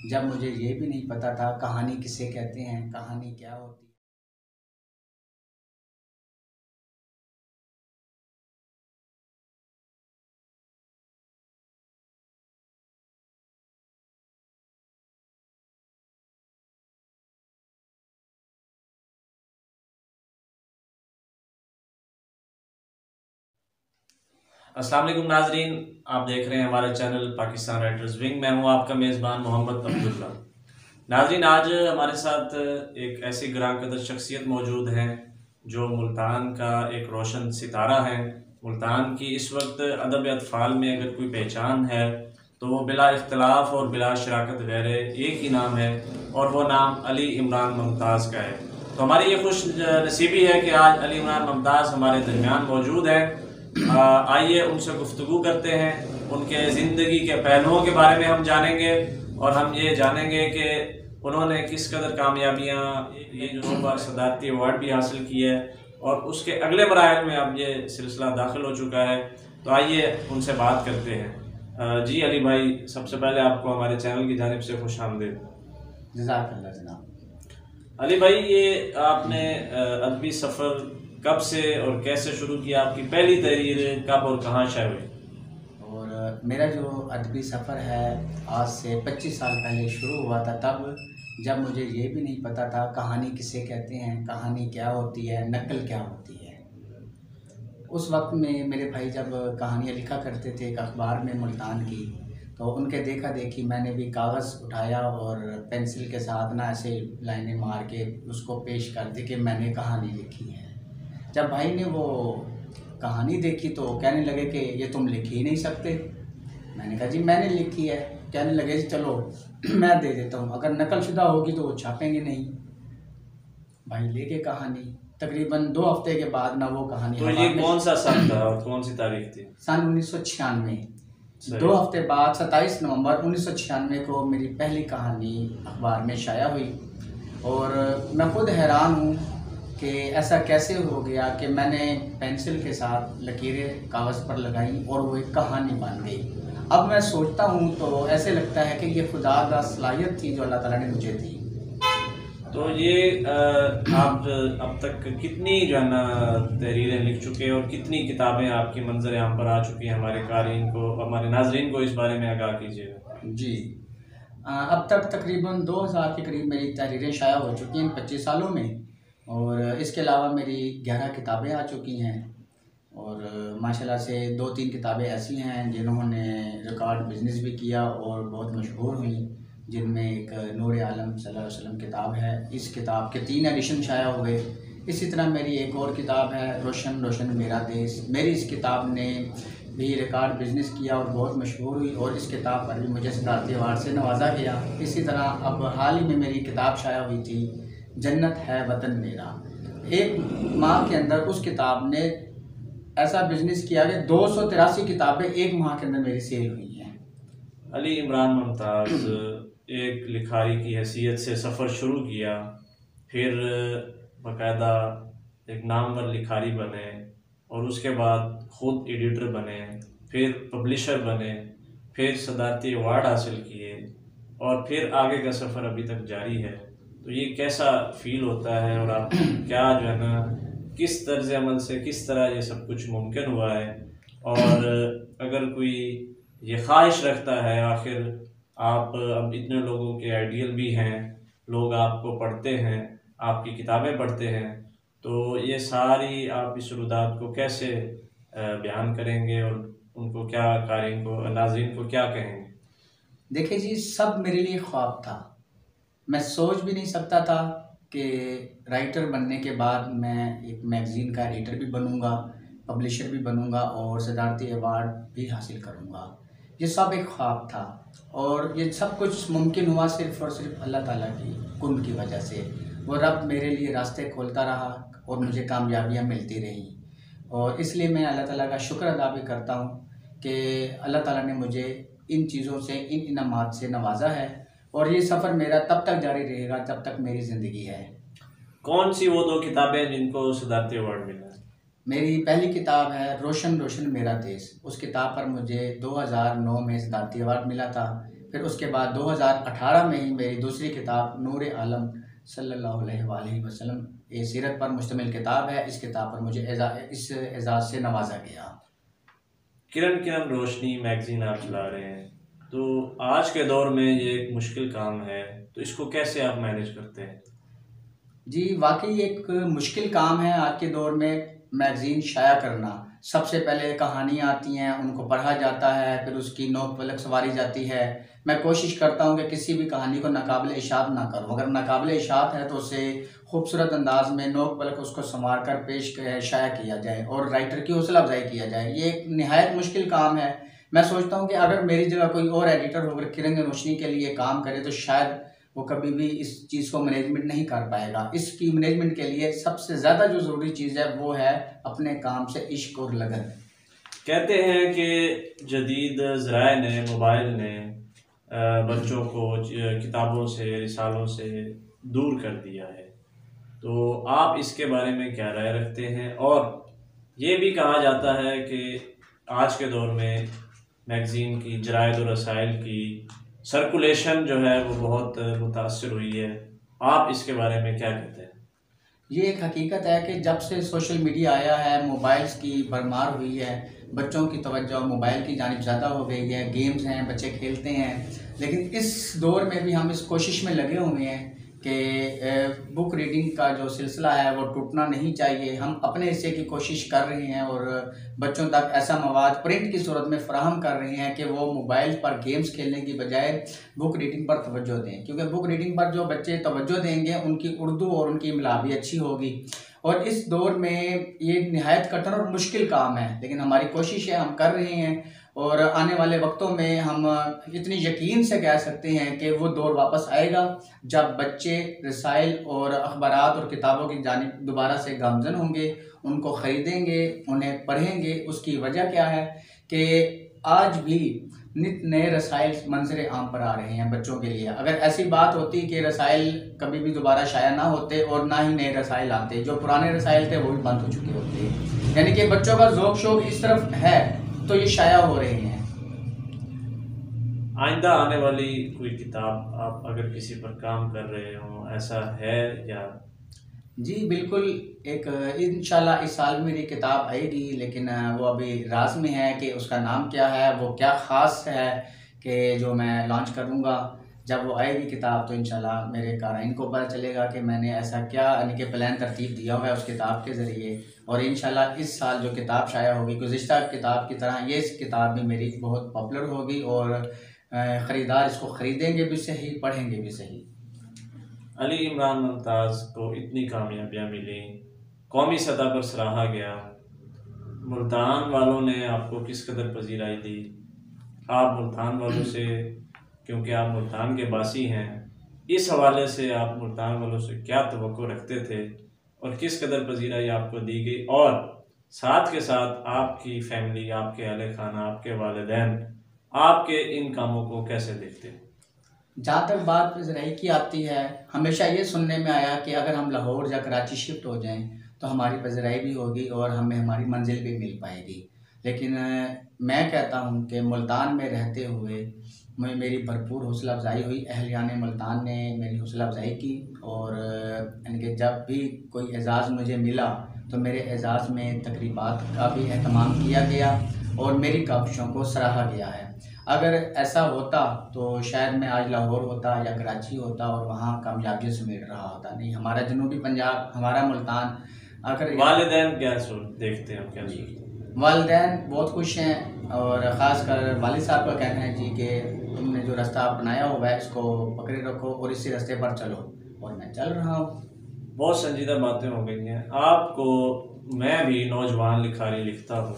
जब मुझे ये भी नहीं पता था कहानी किसे कहते हैं, कहानी क्या होती है। अस्सलाम वालेकुम नाजरीन, आप देख रहे हैं हमारा चैनल पाकिस्तान राइटर्स विंग। मैं हूं आपका मेज़बान मोहम्मद अब्दुल्ला। नाजरीन, आज हमारे साथ एक ऐसी ग्रां कदर शख्सियत मौजूद हैं जो मुल्तान का एक रोशन सितारा है। मुल्तान की इस वक्त अदब अतफ़ाल में अगर कोई पहचान है तो वो बिला इख्तलाफ और बिला शराकत गैर एक ही नाम है, और वो नाम अली इमरान मुमताज़ का है। तो हमारी ये खुश नसीबी है कि आज अली इमरान मुमताज़ हमारे दरमियान मौजूद है। आइए उनसे गुफ्तगू करते हैं, उनके ज़िंदगी के पहलुओं के बारे में हम जानेंगे, और हम ये जानेंगे कि उन्होंने किस कदर कामयाबियाँ, ये जो 2 बार सदारती अवार्ड भी हासिल किया है, और उसके अगले मराहल में अब ये सिलसिला दाखिल हो चुका है। तो आइए उनसे बात करते हैं। जी अली भाई, सबसे पहले आपको हमारे चैनल की जानिब से खुश आमदीद। जज़ाकल्लाह जनाब। अली भाई, ये आपने अदबी सफ़र कब से और कैसे शुरू किया? आपकी पहली तहरीर कब और कहाँ शाये हुई? और मेरा जो अदबी सफ़र है आज से 25 साल पहले शुरू हुआ था, तब जब मुझे ये भी नहीं पता था कहानी किसे कहते हैं, कहानी क्या होती है, नकल क्या होती है। उस वक्त में मेरे भाई जब कहानियाँ लिखा करते थे एक अखबार में मुल्तान की, तो उनके देखा देखी मैंने भी कागज़ उठाया और पेंसिल के साथ ना ऐसे लाइनें मार के उसको पेश कर दी कि मैंने कहानी लिखी है। जब भाई ने वो कहानी देखी तो कहने लगे कि ये तुम लिख ही नहीं सकते। मैंने कहा जी मैंने लिखी है। कहने लगे जी चलो मैं दे देता हूँ, अगर नकलशुदा होगी तो वो छापेंगे नहीं। भाई लेके कहानी तकरीबन 2 हफ्ते के बाद ना वो कहानी तो ये कौन सा सन था और कौन सी तारीख थी? सन 1996। 2 हफ्ते बाद 27 नवंबर 1996 को मेरी पहली कहानी अखबार में शाया हुई। और मैं खुद हैरान हूँ कि ऐसा कैसे हो गया कि मैंने पेंसिल के साथ लकीरें कागज़ पर लगाई और वो एक कहानी बन गई। अब मैं सोचता हूँ तो ऐसे लगता है कि ये खुदा का सलाहियत थी जो अल्लाह ताला ने मुझे दी। तो ये आप अब तक कितनी जो है ना तहरीरें लिख चुके हैं और कितनी किताबें आपकी मंजर आम पर आ चुकी हैं? हमारे क़ारीन को, हमारे नाजरीन को इस बारे में आगाह कीजिएगा। जी, अब तक तकरीबन 2000 के करीब मेरी तहरीरें शाया हो चुकी हैं 25 सालों में। और इसके अलावा मेरी 11 किताबें आ चुकी हैं। और माशाल्लाह से 2-3 किताबें ऐसी हैं जिन्होंने रिकॉर्ड बिज़नेस भी किया और बहुत मशहूर हुई, जिनमें एक नूर आलम सल्लल्लाहु अलैहि वसल्लम किताब है। इस किताब के 3 एडिशन शाया हुए। इसी तरह मेरी एक और किताब है रोशन रोशन मेरा देश। मेरी इस किताब ने भी रिकॉर्ड बिज़नेस किया और बहुत मशहूर हुई, और इस किताब पर भी मुझे सदारती अवार्ड से नवाजा गया। इसी तरह अब हाल ही में मेरी किताब शाया हुई थी जन्नत है वतन मेरा। 1 माह के अंदर उस किताब ने ऐसा बिजनेस किया कि 283 किताबें 1 माह के अंदर मेरी सेल हुई हैं। अली इमरान मुमताज़ एक लिखारी की हैसियत से सफ़र शुरू किया, फिर बाकायदा एक नामवर लिखारी बने, और उसके बाद ख़ुद एडिटर बने, फिर पब्लिशर बने, फिर सदारती अवार्ड हासिल किए, और फिर आगे का सफ़र अभी तक जारी है। तो ये कैसा फ़ील होता है, और आप क्या जो है ना किस तर्ज़ अमल से किस तरह ये सब कुछ मुमकिन हुआ है? और अगर कोई ये ख्वाहिश रखता है, आखिर आप अब इतने लोगों के आइडियल भी हैं, लोग आपको पढ़ते हैं, आपकी किताबें पढ़ते हैं, तो ये सारी आप इस रुदात को कैसे बयान करेंगे, और उनको क्या, क़ारीन को, नाज़रीन को क्या कहेंगे? देखिए जी, सब मेरे लिए ख्वाब था। मैं सोच भी नहीं सकता था कि राइटर बनने के बाद मैं एक मैगज़ीन का एडिटर भी बनूंगा, पब्लिशर भी बनूंगा और सदारती अवार्ड भी हासिल करूंगा। ये सब एक ख्वाब था, और ये सब कुछ मुमकिन हुआ सिर्फ़ और सिर्फ अल्लाह ताला की कुन की वजह से। वो रब मेरे लिए रास्ते खोलता रहा और मुझे कामयाबियाँ मिलती रहीं, और इसलिए मैं अल्लाह ताला का शुक्र अदा भी करता हूँ कि अल्लाह ताला ने मुझे इन चीज़ों से, इन इनामात से नवाजा है। और ये सफ़र मेरा तब तक जारी रहेगा जब तक मेरी ज़िंदगी है। कौन सी वो 2 किताबें जिनको सदारती अवार्ड मिला है? मेरी पहली किताब है रोशन रोशन मेरा देश। उस किताब पर मुझे 2009 में सदारती अवार्ड मिला था। फिर उसके बाद 2018 में ही मेरी दूसरी किताब नूर आलम सल्लल्लाहु अलैहि वसल्लम ये सीरत पर मुश्तमिल किताब है। इस किताब पर मुझे इस एजाज़ से नवाजा गया। किरण किरण रोशनी मैगज़ीन आप चला रहे हैं, तो आज के दौर में ये एक मुश्किल काम है, तो इसको कैसे आप मैनेज करते हैं? जी वाकई एक मुश्किल काम है आज के दौर में मैगज़ीन शाया करना। सबसे पहले कहानियाँ आती हैं, उनको पढ़ा जाता है, फिर उसकी नोक पलक संवारी जाती है। मैं कोशिश करता हूँ कि किसी भी कहानी को नाकाबिल इशात ना करूँ। अगर नाकाबिल इशात है तो उसे खूबसूरत अंदाज में नोक पलक उसको संवार कर पेश शाया किया जाए और राइटर की हौसला अफजाई किया जाए। ये एक निहायत मुश्किल काम है। मैं सोचता हूँ कि अगर मेरी जगह कोई और एडिटर होकर किरण रोशनी के लिए काम करे तो शायद वो कभी भी इस चीज़ को मैनेजमेंट नहीं कर पाएगा। इसकी मैनेजमेंट के लिए सबसे ज़्यादा जो ज़रूरी चीज़ है वो है अपने काम से इश्क और लगन। कहते हैं कि जदीद ज़राए ने, मोबाइल ने बच्चों को किताबों से, रिसालों से दूर कर दिया है, तो आप इसके बारे में क्या राय रखते हैं? और ये भी कहा जाता है कि आज के दौर में मैगज़ीन की, जरायद और रसाइल की सर्कुलेशन जो है वो बहुत मुतासर हुई है। आप इसके बारे में क्या कहते हैं? ये एक हकीकत है कि जब से सोशल मीडिया आया है, मोबाइल्स की भरमार हुई है, बच्चों की तवज्जो मोबाइल की जानिब ज़्यादा हो गई है। गेम्स हैं, बच्चे खेलते हैं, लेकिन इस दौर में भी हम इस कोशिश में लगे हुए हैं कि बुक रीडिंग का जो सिलसिला है वो टूटना नहीं चाहिए। हम अपने हिस्से की कोशिश कर रहे हैं और बच्चों तक ऐसा मवाद प्रिंट की सूरत में फ़राहम कर रहे हैं कि वो मोबाइल पर गेम्स खेलने की बजाय बुक रीडिंग पर तवज्जो दें, क्योंकि बुक रीडिंग पर जो बच्चे तवज्जो देंगे उनकी उर्दू और उनकी इमला भी अच्छी होगी। और इस दौर में ये निहायत कठिन और मुश्किल काम है, लेकिन हमारी कोशिश है, हम कर रहे हैं। और आने वाले वक्तों में हम इतनी यकीन से कह सकते हैं कि वो दौर वापस आएगा जब बच्चे रसाइल और अखबारात और किताबों की जानिब दोबारा से गामज़न होंगे, उनको ख़रीदेंगे, उन्हें पढ़ेंगे। उसकी वजह क्या है कि आज भी नित नए रसाइल मंजर आम पर आ रहे हैं बच्चों के लिए। अगर ऐसी बात होती कि रसाइल कभी भी दोबारा शाया ना होते और ना ही नए रसाइल आते, जो पुराने रसाइल थे वो भी बंद हो चुके होते। यानी कि बच्चों का ज़ौक़ शौक़ इस तरफ है तो ये शाया हो रहे हैं। आइंदा आने वाली कोई किताब आप अगर किसी पर काम कर रहे हो, ऐसा है या? जी बिल्कुल, एक इंशाल्लाह इस साल मेरी किताब आएगी, लेकिन वो अभी राज में है कि उसका नाम क्या है, वो क्या ख़ास है कि जो मैं लॉन्च करूँगा। जब वो आएगी किताब तो इंशाल्लाह मेरे क़ारीन को पता चलेगा कि मैंने ऐसा क्या यानी कि प्लान तरतीब दिया हुआ है उस किताब के ज़रिए। और इंशाल्लाह इस साल जो किताब शाया होगी गुज़िश्ता किताब की तरह ये किताब भी मेरी बहुत पॉपुलर होगी और ख़रीदार इसको ख़रीदेंगे भी सही, पढ़ेंगे भी सही। अली इमरान मुमताज़ को इतनी कामयाबियाँ मिली, कौमी सतह पर सराहा गया, मुल्तान वालों ने आपको किस कदर पजीराई दी? आप मुल्तान वालों से, क्योंकि आप मुल्तान के बासी हैं, इस हवाले से आप मुल्तान वालों से क्या तवक्को रखते थे और किस कदर पजीराई आपको दी गई? और साथ के साथ आपकी फैमिली, आपके अहले खाना, आपके वालिदैन आपके इन कामों को कैसे देखते हैं? जहाँ तक बात पज़राई की आती है, हमेशा ये सुनने में आया कि अगर हम लाहौर या कराची शिफ्ट हो जाएं तो हमारी पज़राई भी होगी और हमें हमारी मंजिल भी मिल पाएगी। लेकिन मैं कहता हूँ कि मुल्तान में रहते हुए मेरी भरपूर हौसला अफजाई हुई। अहलियान मुल्तान ने मेरी हौसला अफजाई की और यानी कि जब भी कोई एज़ाज़ मुझे मिला तो मेरे एज़ाज़ में तकरीबात का भी अहतमाम किया गया और मेरी काविशों को सराहा गया है। अगर ऐसा होता तो शायद मैं आज लाहौर होता या कराची होता और वहाँ कामयाबियों से मिल रहा होता। नहीं, हमारा जनूबी पंजाब, हमारा मुल्तान। अगर वालिदैन क्या देखते हैं, क्या जी? वालिदैन बहुत खुश हैं और ख़ास कर वालिद साहब का कहना है जी कि तुमने जो रास्ता अपनाया हुआ है इसको पकड़े रखो और इसी रास्ते पर चलो, और मैं चल रहा हूँ। बहुत संजीदा बातें हो गई हैं। आपको मैं भी नौजवान लिखारी लिखता हूँ,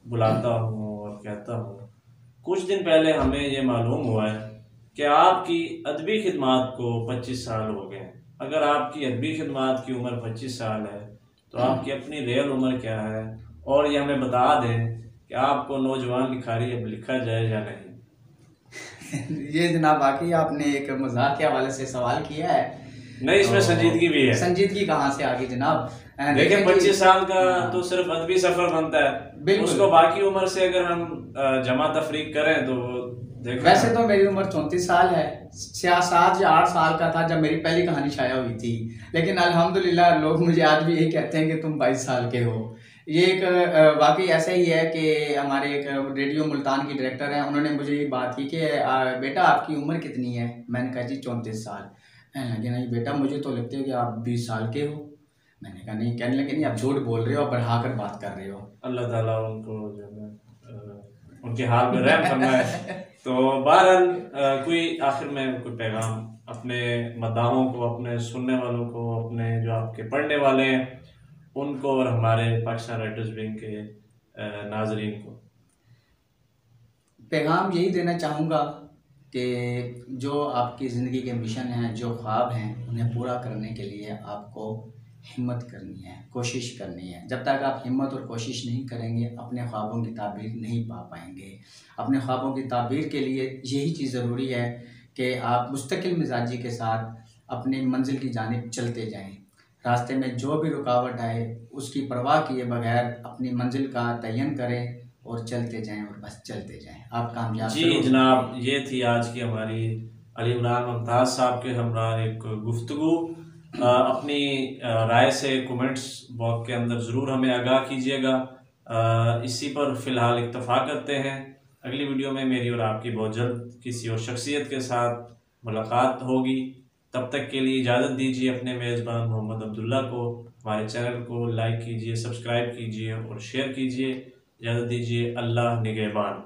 बुलाता हूँ और कहता हूँ, कुछ दिन पहले हमें ये मालूम हुआ है कि आपकी अदबी खिदमात को 25 साल हो गए। अगर आपकी अदबी खिदमात की उम्र 25 साल है तो आपकी अपनी रियल उम्र क्या है? और ये हमें बता दें कि आपको नौजवान लिखारी अब लिखा जाए या नहीं। ये जनाब वाकई आपने एक मजाक के हवाले से सवाल किया है। नहीं, इसमें संजीदगी भी है। संजीदगी कहाँ से आ गई जनाब? देखिए 25 साल का तो सिर्फ अदबी सफ़र बनता है, उसको बाकी उम्र से अगर हम जमा तफरीक करें तो वैसे तो मेरी उम्र 34 साल है, 7 या 8 साल का था जब मेरी पहली कहानी शाया हुई थी, लेकिन अल्हम्दुलिल्लाह लोग मुझे आज भी यही कहते हैं कि तुम 22 साल के हो। ये एक वाकई ऐसा ही है कि हमारे एक रेडियो मुल्तान की डायरेक्टर हैं, उन्होंने मुझे ये बात की कि बेटा आपकी उम्र कितनी है? मैंने कहा जी 34 साल। कहने लगे नहीं बेटा मुझे तो लगता है कि आप 20 साल के हो। मैंने कहा नहीं। कहने लगे नहीं आप झूठ बोल रहे हो, बढ़ा कर बात कर रहे हो। अल्लाह ताला उनको जो है उनके हाल में रहम फरमाए। तो बहरहाल कोई आखिर में कोई पैगाम अपने मद्दाहों को, अपने सुनने वालों को, अपने जो आपके पढ़ने वाले हैं उनको और हमारे पाकिस्तान राइटर्स विंग के नाजरीन को? पैगाम यही देना चाहूँगा कि जो आपकी ज़िंदगी के मिशन हैं, जो ख्वाब हैं, उन्हें पूरा करने के लिए आपको हिम्मत करनी है, कोशिश करनी है। जब तक आप हिम्मत और कोशिश नहीं करेंगे अपने ख्वाबों की ताबीर नहीं पा पाएंगे। अपने ख्वाबों की ताबीर के लिए यही चीज़ ज़रूरी है कि आप मुस्तकिल मिजाजी के साथ अपनी मंजिल की जानिब चलते जाएं। रास्ते में जो भी रुकावट आए उसकी परवाह किए बगैर अपनी मंजिल का तयन करें और चलते जाएं और बस चलते जाएं, आप कामयाब। जी जनाब, ये थी आज की हमारी अली इमरान मुमताज़ साहब के हमरा एक गुफ्तगू। अपनी राय से कमेंट्स बॉक्स के अंदर ज़रूर हमें आगाह कीजिएगा। इसी पर फ़िलहाल इत्तफ़ा करते हैं। अगली वीडियो में मेरी और आपकी बहुत जल्द किसी और शख्सियत के साथ मुलाकात होगी। तब तक के लिए इजाज़त दीजिए अपने मेज़बान मोहम्मद अब्दुल्ला को। हमारे चैनल को लाइक कीजिए, सब्सक्राइब कीजिए और शेयर कीजिए। इजाज़त दीजिए। अल्लाह निगहबान।